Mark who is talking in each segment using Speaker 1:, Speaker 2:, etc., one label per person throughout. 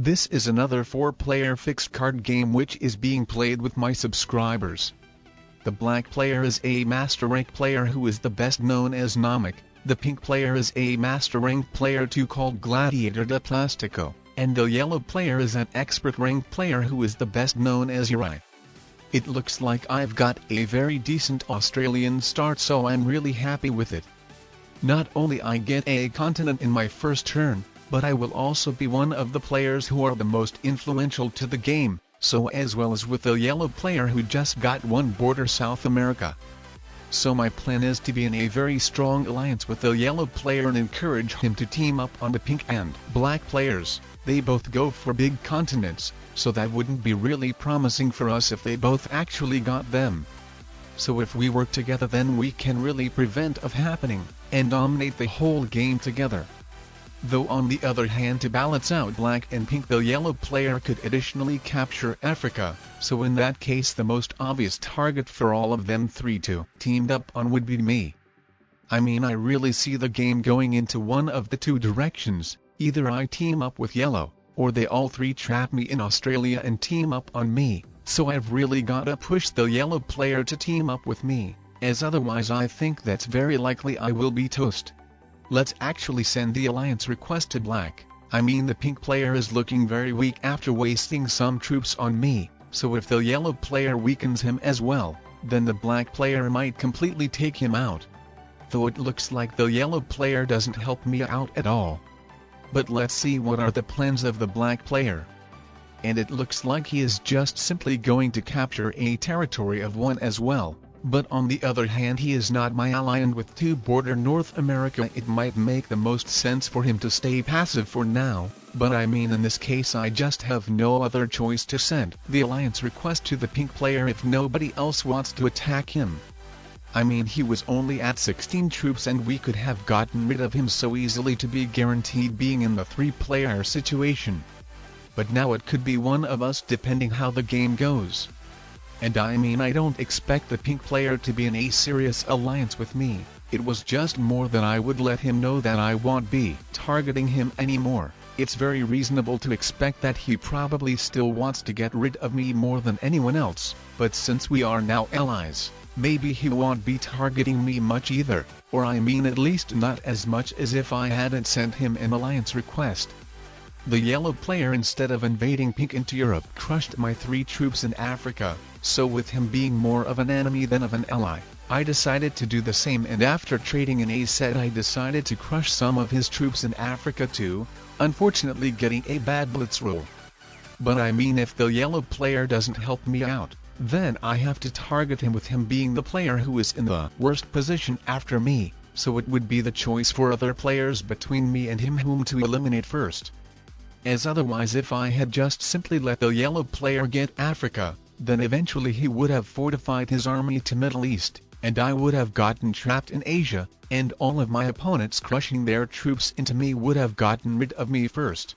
Speaker 1: This is another 4-player fixed card game which is being played with my subscribers. The black player is a master rank player who is the best known as Namek, the pink player is a master rank player too called Gladiator de Plastico, and the yellow player is an expert rank player who is the best known as Julez. It looks like I've got a very decent Australian start, so I'm really happy with it. Not only I get a continent in my first turn, but I will also be one of the players who are the most influential to the game, so as well as with the yellow player who just got one border South America. So my plan is to be in a very strong alliance with the yellow player and encourage him to team up on the pink and black players. They both go for big continents, so that wouldn't be really promising for us if they both actually got them. So if we work together, then we can really prevent of happening, and dominate the whole game together. Though on the other hand, to balance out black and pink, the yellow player could additionally capture Africa, so in that case the most obvious target for all of them three to teamed up on would be me. I mean, I really see the game going into one of the two directions: either I team up with yellow, or they all three trap me in Australia and team up on me, so I've really gotta push the yellow player to team up with me, as otherwise I think that's very likely I will be toast. Let's actually send the alliance request to black. I mean, the pink player is looking very weak after wasting some troops on me, so if the yellow player weakens him as well, then the black player might completely take him out. Though it looks like the yellow player doesn't help me out at all. But let's see what are the plans of the black player. And it looks like he is just simply going to capture a territory of one as well. But on the other hand, he is not my ally, and with two border North America it might make the most sense for him to stay passive for now, but I mean, in this case I just have no other choice to send the alliance request to the pink player if nobody else wants to attack him. I mean, he was only at 16 troops and we could have gotten rid of him so easily to be guaranteed being in the 3-player situation. But now it could be one of us depending how the game goes. And I mean, I don't expect the pink player to be in a serious alliance with me. It was just more that I would let him know that I won't be targeting him anymore. It's very reasonable to expect that he probably still wants to get rid of me more than anyone else, but since we are now allies, maybe he won't be targeting me much either, or I mean at least not as much as if I hadn't sent him an alliance request. The yellow player, instead of invading pink into Europe, crushed my 3 troops in Africa, so with him being more of an enemy than of an ally, I decided to do the same, and after trading in a set I decided to crush some of his troops in Africa too, unfortunately getting a bad blitz roll. But I mean, if the yellow player doesn't help me out, then I have to target him with him being the player who is in the worst position after me, so it would be the choice for other players between me and him whom to eliminate first. As otherwise, if I had just simply let the yellow player get Africa, then eventually he would have fortified his army to Middle East, and I would have gotten trapped in Asia, and all of my opponents crushing their troops into me would have gotten rid of me first.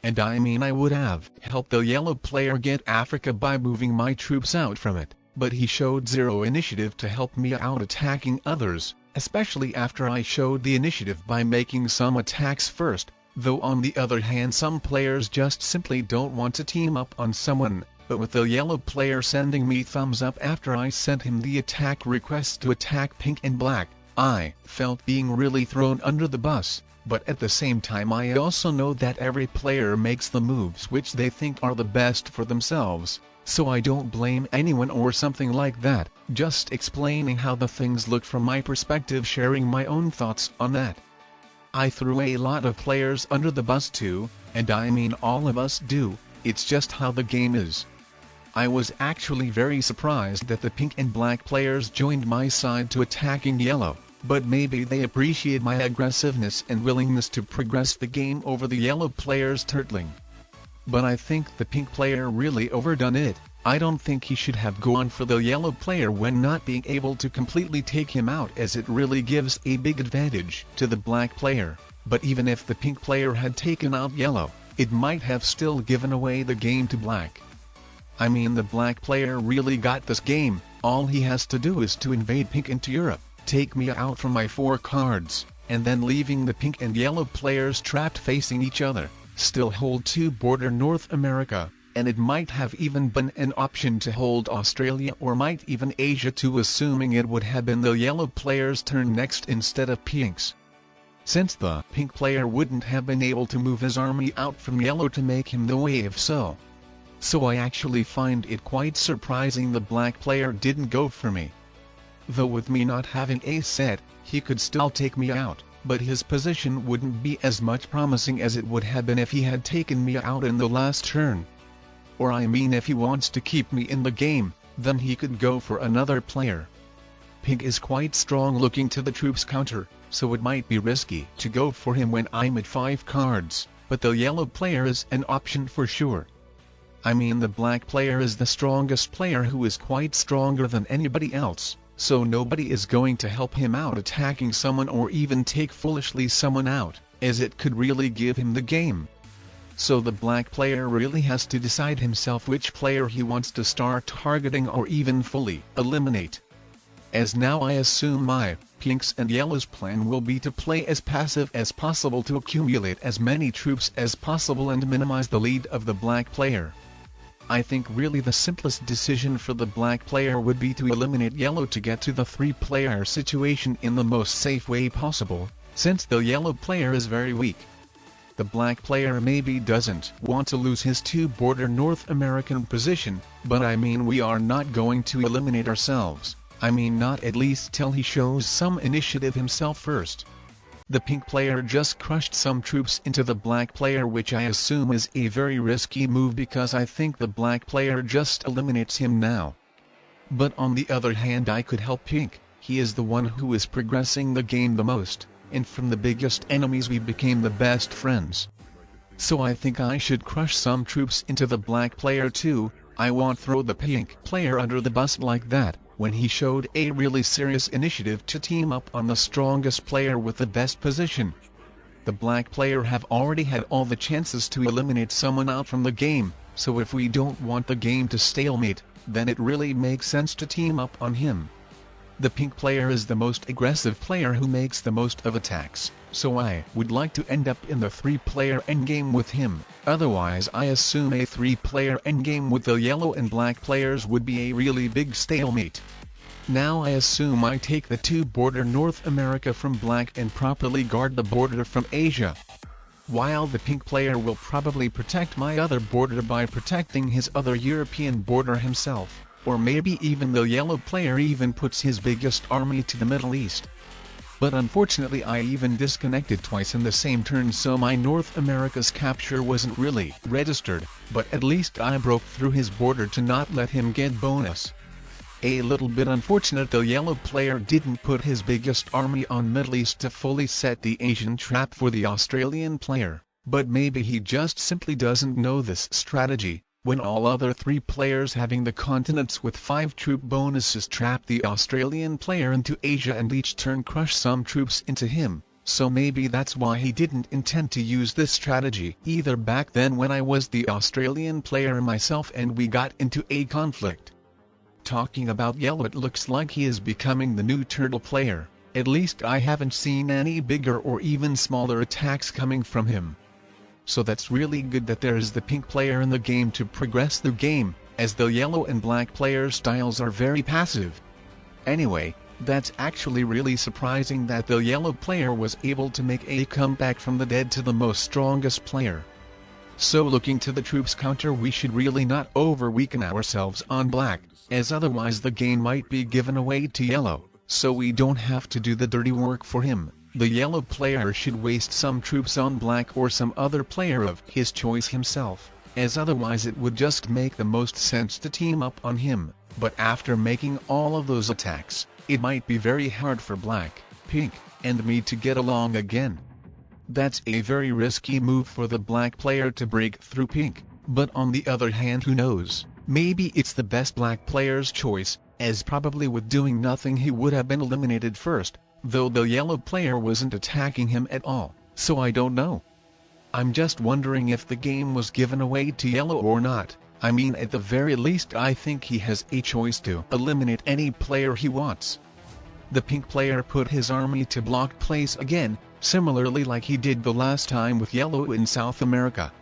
Speaker 1: And I mean, I would have helped the yellow player get Africa by moving my troops out from it, but he showed zero initiative to help me out attacking others, especially after I showed the initiative by making some attacks first. Though on the other hand, some players just simply don't want to team up on someone, but with the yellow player sending me thumbs up after I sent him the attack request to attack pink and black, I felt being really thrown under the bus. But at the same time, I also know that every player makes the moves which they think are the best for themselves, so I don't blame anyone or something like that, just explaining how the things look from my perspective, sharing my own thoughts on that. I threw a lot of players under the bus too, and I mean, all of us do, it's just how the game is. I was actually very surprised that the pink and black players joined my side to attacking yellow, but maybe they appreciate my aggressiveness and willingness to progress the game over the yellow players turtling. But I think the pink player really overdone it. I don't think he should have gone for the yellow player when not being able to completely take him out, as it really gives a big advantage to the black player. But even if the pink player had taken out yellow, it might have still given away the game to black. I mean, the black player really got this game. All he has to do is to invade pink into Europe, take me out from my 4 cards, and then leaving the pink and yellow players trapped facing each other. still hold 2 border North America, and it might have even been an option to hold Australia or might even Asia too, assuming it would have been the yellow player's turn next instead of pink's. Since the pink player wouldn't have been able to move his army out from yellow to make him the wave, so I actually find it quite surprising the black player didn't go for me. Though with me not having a set, he could still take me out, but his position wouldn't be as much promising as it would have been if he had taken me out in the last turn. Or I mean, if he wants to keep me in the game, then he could go for another player. Pink is quite strong looking to the troops counter, so it might be risky to go for him when I'm at 5 cards, but the yellow player is an option for sure. I mean, the black player is the strongest player who is quite stronger than anybody else, so nobody is going to help him out attacking someone or even take foolishly someone out, as it could really give him the game. So the black player really has to decide himself which player he wants to start targeting or even fully eliminate. As now I assume my, pinks and yellows plan will be to play as passive as possible to accumulate as many troops as possible and minimize the lead of the black player. I think really the simplest decision for the black player would be to eliminate yellow to get to the 3-player situation in the most safe way possible, since the yellow player is very weak. The black player maybe doesn't want to lose his 2 border North American position, but I mean, we are not going to eliminate ourselves. I mean, not at least till he shows some initiative himself first. The pink player just crushed some troops into the black player, which I assume is a very risky move because I think the black player just eliminates him now. But on the other hand, I could help pink. He is the one who is progressing the game the most, and from the biggest enemies we became the best friends. So I think I should crush some troops into the black player too. I won't throw the pink player under the bus like that, when he showed a really serious initiative to team up on the strongest player with the best position. The black player have already had all the chances to eliminate someone out from the game, so if we don't want the game to stalemate, then it really makes sense to team up on him. The pink player is the most aggressive player who makes the most of attacks, so I would like to end up in the 3-player endgame with him. Otherwise I assume a 3-player endgame with the yellow and black players would be a really big stalemate. Now I assume I take the 2 border North America from black and properly guard the border from Asia, while the pink player will probably protect my other border by protecting his other European border himself. Or maybe even the yellow player even puts his biggest army to the Middle East. But unfortunately I even disconnected twice in the same turn, so my North America's capture wasn't really registered, but at least I broke through his border to not let him get bonus. A little bit unfortunate the yellow player didn't put his biggest army on Middle East to fully set the Asian trap for the Australian player, but maybe he just simply doesn't know this strategy. When all other 3 players having the continents with 5 troop bonuses trap the Australian player into Asia and each turn crush some troops into him, so maybe that's why he didn't intend to use this strategy either back then when I was the Australian player myself and we got into a conflict. Talking about yellow, it looks like he is becoming the new turtle player, at least I haven't seen any bigger or even smaller attacks coming from him. So that's really good that there is the pink player in the game to progress the game, as the yellow and black player styles are very passive. Anyway, that's actually really surprising that the yellow player was able to make a comeback from the dead to the most strongest player. So looking to the troops counter, we should really not over-weaken ourselves on black, as otherwise the game might be given away to yellow, so we don't have to do the dirty work for him. The yellow player should waste some troops on black or some other player of his choice himself, as otherwise it would just make the most sense to team up on him, but after making all of those attacks, it might be very hard for black, pink, and me to get along again. That's a very risky move for the black player to break through pink, but on the other hand, who knows, maybe it's the best black player's choice, as probably with doing nothing he would have been eliminated first, though the yellow player wasn't attacking him at all, so I don't know. I'm just wondering if the game was given away to yellow or not. I mean, at the very least I think he has a choice to eliminate any player he wants. The pink player put his army to blocked place again, similarly like he did the last time with yellow in South America.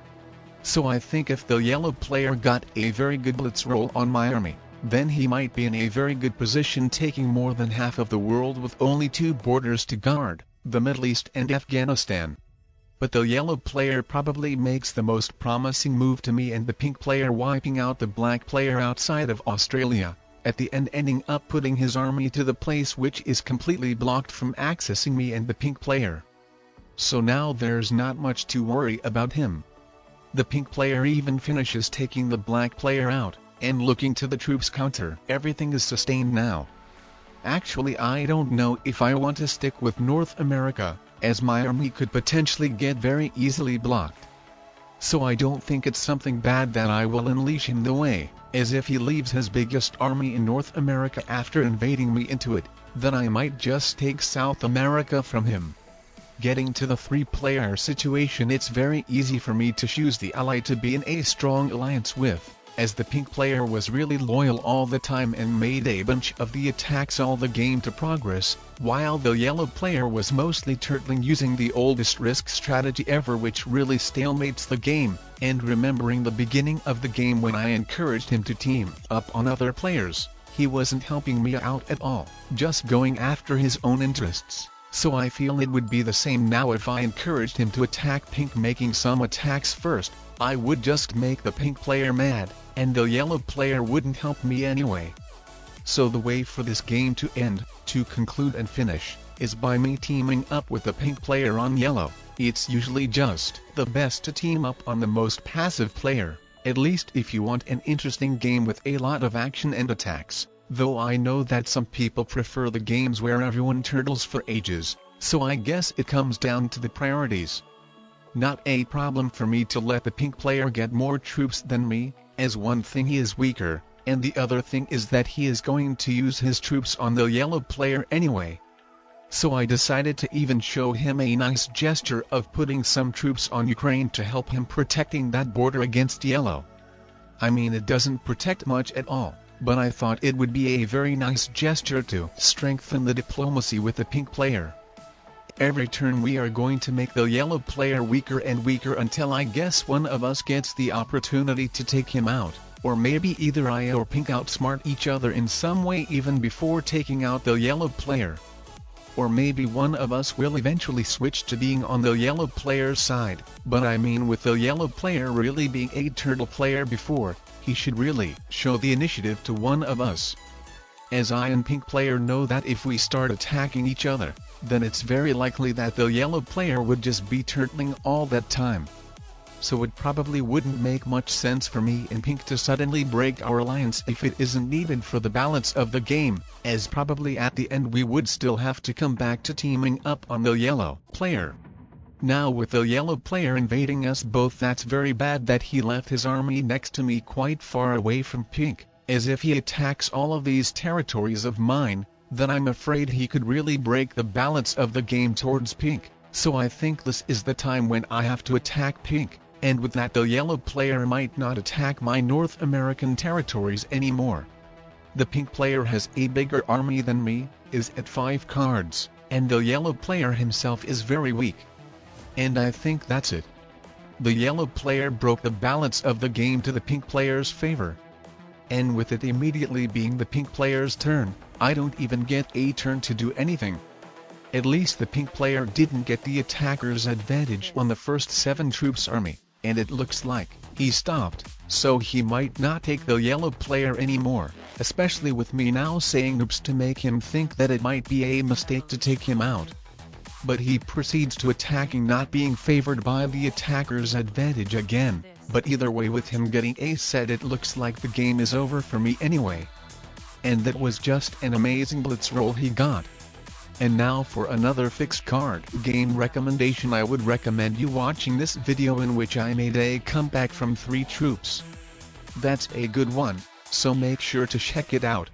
Speaker 1: So I think if the yellow player got a very good blitz roll on my army, then he might be in a very good position, taking more than half of the world with only 2 borders to guard, the Middle East and Afghanistan. But the yellow player probably makes the most promising move to me, and the pink player wiping out the black player outside of Australia, at the end ending up putting his army to the place which is completely blocked from accessing me and the pink player. So now there's not much to worry about him. The pink player even finishes taking the black player out, and looking to the troops counter. Everything is sustained now. Actually, I don't know if I want to stick with North America, as my army could potentially get very easily blocked. So I don't think it's something bad that I will unleash him the way, as if he leaves his biggest army in North America after invading me into it, then I might just take South America from him. Getting to the 3-player situation, it's very easy for me to choose the ally to be in a strong alliance with, as the pink player was really loyal all the time and made a bunch of the attacks all the game to progress, while the yellow player was mostly turtling using the oldest risk strategy ever, which really stalemates the game, and remembering the beginning of the game when I encouraged him to team up on other players, he wasn't helping me out at all, just going after his own interests. So I feel it would be the same now if I encouraged him to attack pink, making some attacks first. I would just make the pink player mad, and the yellow player wouldn't help me anyway. So the way for this game to end, to conclude and finish, is by me teaming up with the pink player on yellow. It's usually just the best to team up on the most passive player, at least if you want an interesting game with a lot of action and attacks. Though I know that some people prefer the games where everyone turtles for ages, so I guess it comes down to the priorities. Not a problem for me to let the pink player get more troops than me, as one thing he is weaker, and the other thing is that he is going to use his troops on the yellow player anyway. So I decided to even show him a nice gesture of putting some troops on Ukraine to help him protecting that border against yellow. I mean, it doesn't protect much at all, but I thought it would be a very nice gesture to strengthen the diplomacy with the pink player. Every turn we are going to make the yellow player weaker and weaker until I guess one of us gets the opportunity to take him out, or maybe either I or pink outsmart each other in some way even before taking out the yellow player. Or maybe one of us will eventually switch to being on the yellow player's side, but I mean with the yellow player really being a turtle player before, he should really show the initiative to one of us. As I and pink player know that if we start attacking each other, then it's very likely that the yellow player would just be turtling all that time. So it probably wouldn't make much sense for me and pink to suddenly break our alliance if it isn't needed for the balance of the game, as probably at the end we would still have to come back to teaming up on the yellow player. Now with the yellow player invading us both, that's very bad that he left his army next to me quite far away from pink, as if he attacks all of these territories of mine, then I'm afraid he could really break the balance of the game towards pink. So I think this is the time when I have to attack pink, and with that the yellow player might not attack my North American territories anymore. The pink player has a bigger army than me, is at 5 cards, and the yellow player himself is very weak. And I think that's it. The yellow player broke the balance of the game to the pink player's favor. And with it immediately being the pink player's turn, I don't even get a turn to do anything. At least the pink player didn't get the attacker's advantage on the first 7 troops army, and it looks like he stopped, so he might not take the yellow player anymore, especially with me now saying oops to make him think that it might be a mistake to take him out. But he proceeds to attacking, not being favored by the attacker's advantage again, but either way with him getting a set it looks like the game is over for me anyway. And that was just an amazing blitz roll he got. And now for another fixed card game recommendation. I would recommend you watching this video in which I made a comeback from 3 troops. That's a good one, so make sure to check it out.